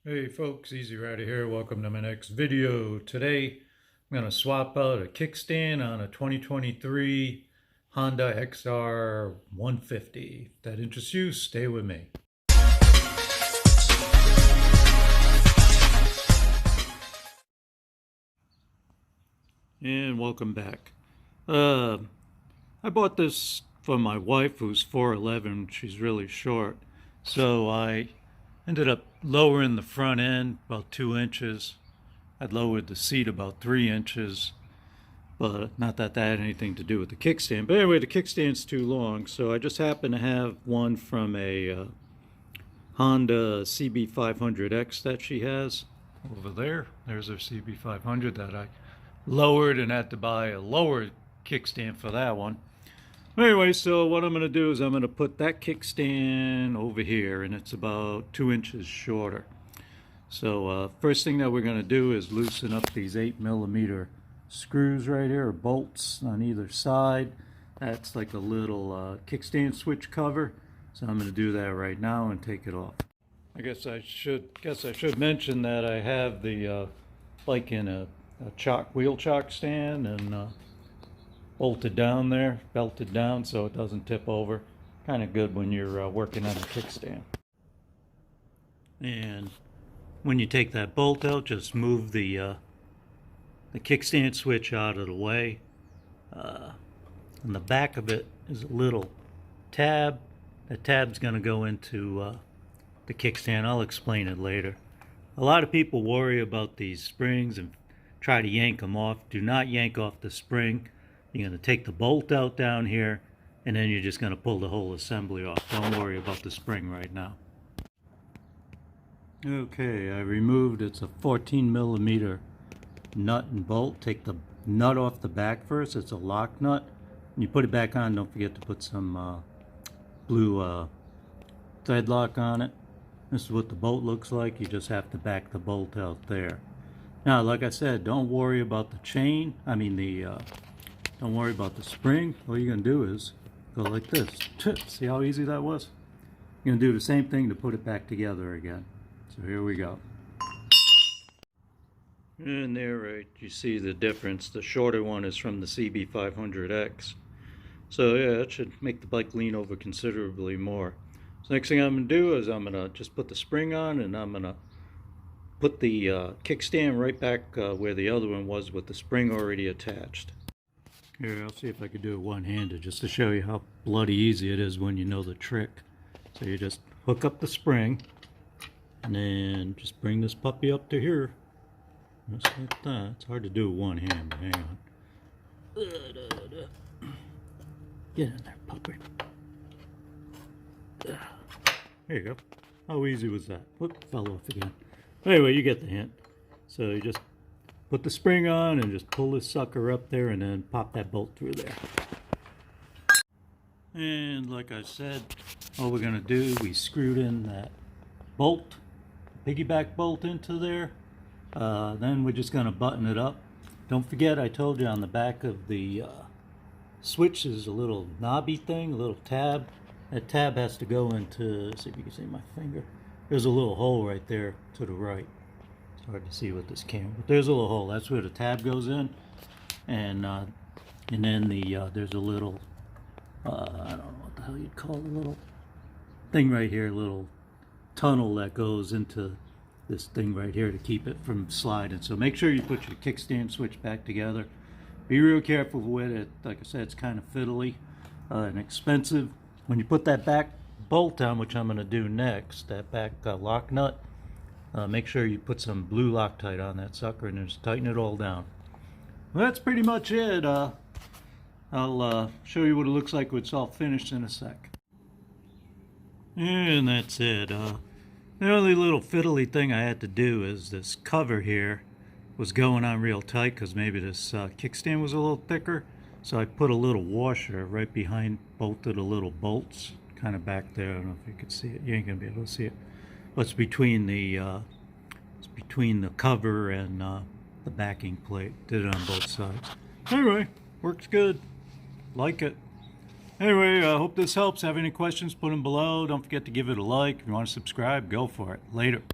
Hey folks, Easy Rider here. Welcome to my next video. Today I'm going to swap out a kickstand on a 2023 Honda XR 150. If that interests you, stay with me. And welcome back. I bought this for my wife who's 4'11". She's really short. So I ended up lowering the front end about 2 inches. I'd lowered the seat about 3 inches, but not that that had anything to do with the kickstand. But anyway, the kickstand's too long, so I just happen to have one from a Honda CB500X that she has over there. There's her CB500 that I lowered and had to buy a lower kickstand for that one. Anyway, so what I'm going to do is I'm going to put that kickstand over here, and it's about 2 inches shorter. So first thing that we're going to do is loosen up these 8mm screws right here, or bolts on either side. That's like a little kickstand switch cover. So I'm going to do that right now and take it off. I guess I should mention that I have the bike in a wheel chock stand and bolted down there, belted down so it doesn't tip over. Kind of good when you're working on a kickstand. And when you take that bolt out, just move the kickstand switch out of the way. On the back of it is a little tab. That tab's going to go into the kickstand. I'll explain it later. A lot of people worry about these springs and try to yank them off. Do not yank off the spring. You're going to take the bolt out down here, and then you're just going to pull the whole assembly off. Don't worry about the spring right now. Okay, I removed, it's a 14mm nut and bolt. Take the nut off the back first. It's a lock nut. When you put it back on, don't forget to put some blue thread lock on it. This is what the bolt looks like. You just have to back the bolt out there. Now, like I said, don't worry about the chain. Don't worry about the spring. All you're going to do is go like this. See how easy that was? You're going to do the same thing to put it back together again. So here we go. And there, right, you see the difference. The shorter one is from the CB500X. So yeah, that should make the bike lean over considerably more. So next thing I'm going to do is I'm going to just put the spring on, and I'm going to put the kickstand right back where the other one was with the spring already attached. Here, I'll see if I can do it one-handed just to show you how bloody easy it is when you know the trick. So you just hook up the spring and then just bring this puppy up to here. Just like that. It's hard to do with one hand, but hang on. Get in there, puppy. There you go. How easy was that? Whoop, fell off again. Anyway, you get the hint. So you just put the spring on and just pull this sucker up there and then pop that bolt through there. And like I said, all we're going to do, we screwed in that bolt, piggyback bolt into there. Then we're just going to button it up. Don't forget, I told you on the back of the switch is a little knobby thing, a little tab. That tab has to go into, let's see if you can see my finger. There's a little hole right there to the right. It's hard to see with this camera, but there's a little hole. That's where the tab goes in, and then there's a little I don't know what the hell you'd call the little thing right here, a little tunnel that goes into this thing right here to keep it from sliding. So make sure you put your kickstand switch back together. Be real careful with it. Like I said, it's kind of fiddly and expensive. When you put that back bolt on, which I'm going to do next, that back lock nut, make sure you put some blue Loctite on that sucker and just tighten it all down. Well, that's pretty much it. I'll show you what it looks like when it's all finished in a sec. And that's it. The only little fiddly thing I had to do is this cover here was going on real tight because maybe this kickstand was a little thicker. So I put a little washer right behind both of the little bolts, kind of back there. I don't know if you can see it. You ain't gonna be able to see it. But it's between the cover and the backing plate. Did it on both sides. Anyway, works good. Like it. Anyway, I hope this helps. Have any questions, put them below. Don't forget to give it a like. If you want to subscribe, go for it. Later.